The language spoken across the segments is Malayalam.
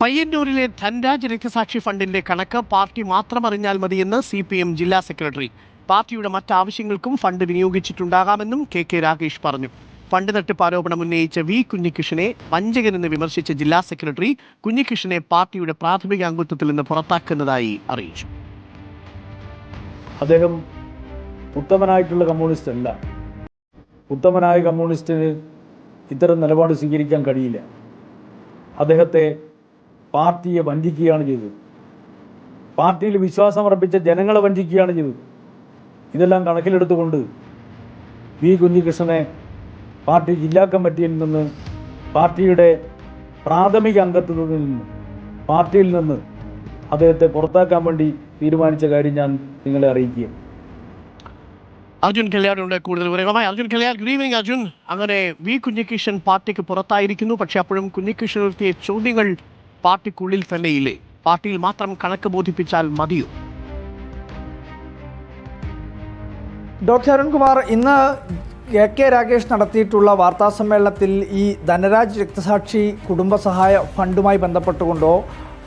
പയ്യന്നൂരിലെ ധൻരാജ് രക്തസാക്ഷി ഫണ്ടിന്റെ കണക്ക് പാർട്ടി മാത്രം അറിഞ്ഞാൽ മതിയെന്ന് CPM ജില്ലാ സെക്രട്ടറി. പാർട്ടിയുടെ മറ്റാവശ്യങ്ങൾക്കും ഫണ്ട് വിനിയോഗിച്ചിട്ടുണ്ടാകാമെന്നും കെ രാഗേഷ് പറഞ്ഞു. ഫണ്ട് തട്ടിപ്പ് ആരോപണം ഉന്നയിച്ച വി കുഞ്ഞികൃഷ്ണനെ വഞ്ചകനെന്ന് വിമർശിച്ച ജില്ലാ സെക്രട്ടറി കുഞ്ഞികൃഷ്ണനെ പാർട്ടിയുടെ പ്രാഥമിക അംഗത്വത്തിൽ നിന്ന് പുറത്താക്കുന്നതായി അറിയിച്ചു. അദ്ദേഹം ഉത്തമനായിട്ടുള്ള കമ്മ്യൂണിസ്റ്റ് അല്ല. ഉത്തമനായ കമ്മ്യൂണിസ്റ്റിന് ഇത്തരം നിലപാട് സ്വീകരിക്കാൻ കഴിയില്ല. അദ്ദേഹത്തെ പാർട്ടിയെ വഞ്ചിക്കുകയാണ് ചെയ്തത്. പാർട്ടിയിൽ വിശ്വാസമർപ്പിച്ച ജനങ്ങളെ വഞ്ചിക്കുകയാണ് ചെയ്തത്. ഇതെല്ലാം കണക്കിലെടുത്തുകൊണ്ട് വി കുഞ്ഞികൃഷ്ണനെ പാർട്ടി ജില്ലാ കമ്മിറ്റിയിൽ നിന്ന്, പാർട്ടിയുടെ പ്രാഥമിക അംഗത്വത്തിൽ നിന്ന്, പാർട്ടിയിൽ നിന്ന് അദ്ദേഹത്തെ പുറത്താക്കാൻ വേണ്ടി തീരുമാനിച്ച കാര്യം ഞാൻ നിങ്ങളെ അറിയിക്കുക. അർജുൻ കല്യാണുണ്ട് കൂടുതൽ വിവരങ്ങളുമായി. Arjun Kalyan, good evening Arjun. അങ്ങനെ വി കുഞ്ഞികൃഷ്ണൻ പാർട്ടിക്ക് പുറത്തായിരിക്കുന്നു. പക്ഷെ അപ്പോഴും കുഞ്ഞികൃഷ്ണൻ ഉയർത്തിയ ചോദ്യങ്ങൾ പാർട്ടിക്കുള്ളിൽ തന്നെയില്ലേ? പാർട്ടിയിൽ മാത്രം കണക്ക് ബോധിപ്പിച്ചാൽ മതിയോ? ഡോക്ടർ അരുൺകുമാർ, ഇന്ന് കെ രാഗേഷ് നടത്തിയിട്ടുള്ള വാർത്താസമ്മേളനത്തിൽ ഈ ധനരാജ് രക്തസാക്ഷി കുടുംബസഹായ ഫണ്ടുമായി ബന്ധപ്പെട്ടുകൊണ്ടോ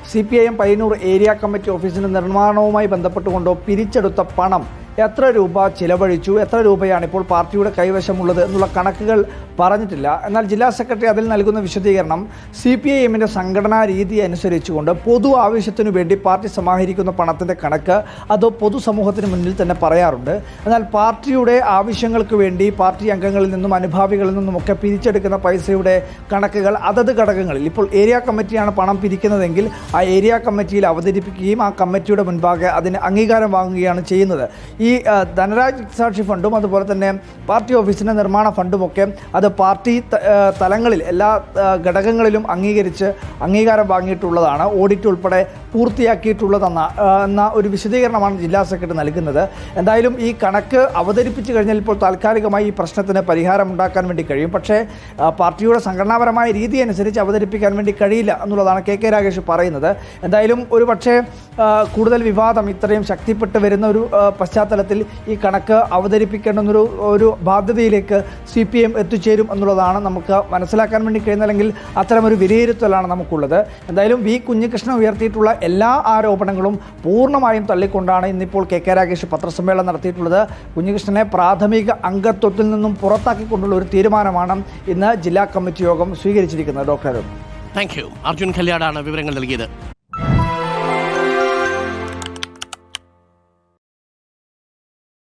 CPIM പയ്യന്നൂർ ഏരിയ കമ്മിറ്റി ഓഫീസിൻ്റെ നിർമ്മാണവുമായി ബന്ധപ്പെട്ടുകൊണ്ടോ പിരിച്ചെടുത്ത പണം എത്ര രൂപ ചിലവഴിച്ചു, എത്ര രൂപയാണ് ഇപ്പോൾ പാർട്ടിയുടെ കൈവശമുള്ളത് എന്നുള്ള കണക്കുകൾ പറഞ്ഞിട്ടില്ല. എന്നാൽ ജില്ലാ സെക്രട്ടറി അതിൽ നൽകുന്ന വിശദീകരണം CPIMൻ്റെ സംഘടനാ രീതി അനുസരിച്ചുകൊണ്ട് പൊതു ആവശ്യത്തിനു വേണ്ടി പാർട്ടി സമാഹരിക്കുന്ന പണത്തിൻ്റെ കണക്ക് അത് പൊതുസമൂഹത്തിന് മുന്നിൽ തന്നെ പറയാറുണ്ട്. എന്നാൽ പാർട്ടിയുടെ ആവശ്യങ്ങൾക്ക് വേണ്ടി പാർട്ടി അംഗങ്ങളിൽ നിന്നും അനുഭാവികളിൽ നിന്നുമൊക്കെ പിരിച്ചെടുക്കുന്ന പൈസയുടെ കണക്കുകൾ അതത് ഘടകങ്ങളിൽ, ഇപ്പോൾ ഏരിയ കമ്മിറ്റിയാണ് പണം പിരിക്കുന്നതെങ്കിൽ ആ ഏരിയ കമ്മിറ്റിയിൽ അവതരിപ്പിക്കുകയും ആ കമ്മിറ്റിയുടെ മുൻപാകെ അതിന് അംഗീകാരം വാങ്ങുകയാണ് ചെയ്യുന്നത്. ഈ ധനരാജ് രക്തസാക്ഷി ഫണ്ടും അതുപോലെ തന്നെ പാർട്ടി ഓഫീസിൻ്റെ നിർമ്മാണ ഫണ്ടുമൊക്കെ അത് പാർട്ടി തലങ്ങളിൽ എല്ലാ ഘടകങ്ങളിലും അംഗീകാരം വാങ്ങിയിട്ടുള്ളതാണ്, ഓഡിറ്റ് ഉൾപ്പെടെ പൂർത്തിയാക്കിയിട്ടുള്ളതെന്ന ഒരു വിശദീകരണമാണ് ജില്ലാ സെക്രട്ടറി നൽകുന്നത്. എന്തായാലും ഈ കണക്ക് അവതരിപ്പിച്ചു കഴിഞ്ഞാൽ ഇപ്പോൾ താൽക്കാലികമായി ഈ പ്രശ്നത്തിന് പരിഹാരമുണ്ടാക്കാൻ വേണ്ടി കഴിയും. പക്ഷേ പാർട്ടിയുടെ സംഘടനാപരമായ രീതി അനുസരിച്ച് അവതരിപ്പിക്കാൻ വേണ്ടി കഴിയില്ല എന്നുള്ളതാണ് കെ രാഗേഷ് പറയുന്നത്. എന്തായാലും ഒരു പക്ഷേ കൂടുതൽ വിവാദം ഇത്രയും ശക്തിപ്പെട്ട് വരുന്ന ഒരു പശ്ചാത്തലത്തിൽ ഈ കണക്ക് അവതരിപ്പിക്കേണ്ടുന്നൊരു ബാധ്യതയിലേക്ക് CPM എത്തിച്ചേരും എന്നുള്ളതാണ് നമുക്ക് മനസ്സിലാക്കാൻ വേണ്ടി കഴിയുന്നത്. അല്ലെങ്കിൽ അത്തരമൊരു വിലയിരുത്തലാണ് നമുക്കുള്ളത്. എന്തായാലും വി കുഞ്ഞികൃഷ്ണൻ ഉയർത്തിയിട്ടുള്ള എല്ലാ ആരോപണങ്ങളും പൂർണ്ണമായും തള്ളിക്കൊണ്ടാണ് ഇന്നിപ്പോൾ കെ രാഗേഷ് പത്രസമ്മേളനം നടത്തിയിട്ടുള്ളത്. കുഞ്ഞികൃഷ്ണനെ പ്രാഥമിക അംഗത്വത്തിൽ നിന്നും പുറത്താക്കിക്കൊണ്ടുള്ള ഒരു തീരുമാനമാണ് ഇന്ന് ജില്ലാ കമ്മിറ്റി യോഗം സ്വീകരിച്ചിരിക്കുന്നത്. Doctor thank you. അർജുൻ കല്യാണാണ് വിവരങ്ങൾ നൽകിയത്.